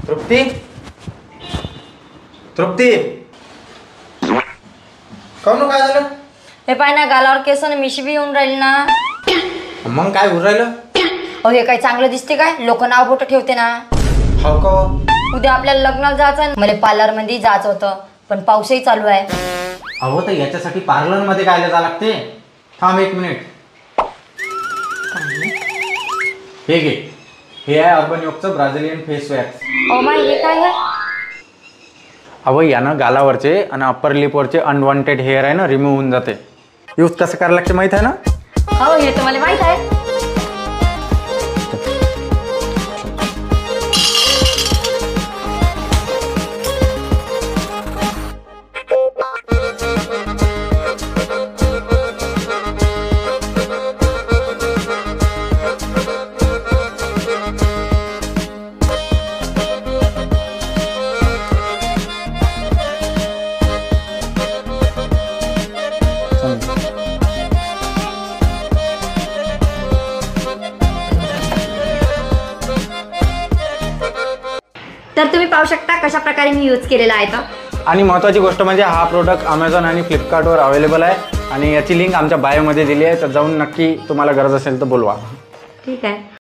तृप्ती तृप्ती काहून काय झालं? हे पाय ना गालावर केस आणि मिशी बी येऊन राहिली ना. मग काय होऊन राहिलं? अहो हे काय चांगलं दिसते काय? लोक नाव बोट ठेवते ना. हो का? उद्या आपल्याला लग्नाला जायचं, मला पार्लर मध्ये जायचं होतं पण पाऊसही चालू आहे. अहो तर याच्यासाठी पार्लर मध्ये काय जायला लागते? थांब 1 मिनिट. हे घे, हे आहे अर्बन योगचं Brazilian face wax. Oh my, हे काय आहे? अहो यानं गालावरचे आणि अप्पर लिपवरचे अनवॉन्टेड हेअर आहे ना रिमूव्ह होऊन जाते. यूज कसं करायला लागते माहित आहे ना? हो हे तर मला माहित आहे. तर तुम्ही पाहू शकता कशा प्रकारे मी यूज केलेला आहे तो. आणि महत्त्वाची गोष्ट म्हणजे हा प्रोडक्ट अमेझॉन आणि फ्लिपकार्टवर अवेलेबल आहे आणि याची लिंक आमच्या बायोमध्ये दिली आहे, तर जाऊन नक्की तुम्हाला गरज असेल तर बोलवा. ठीक आहे.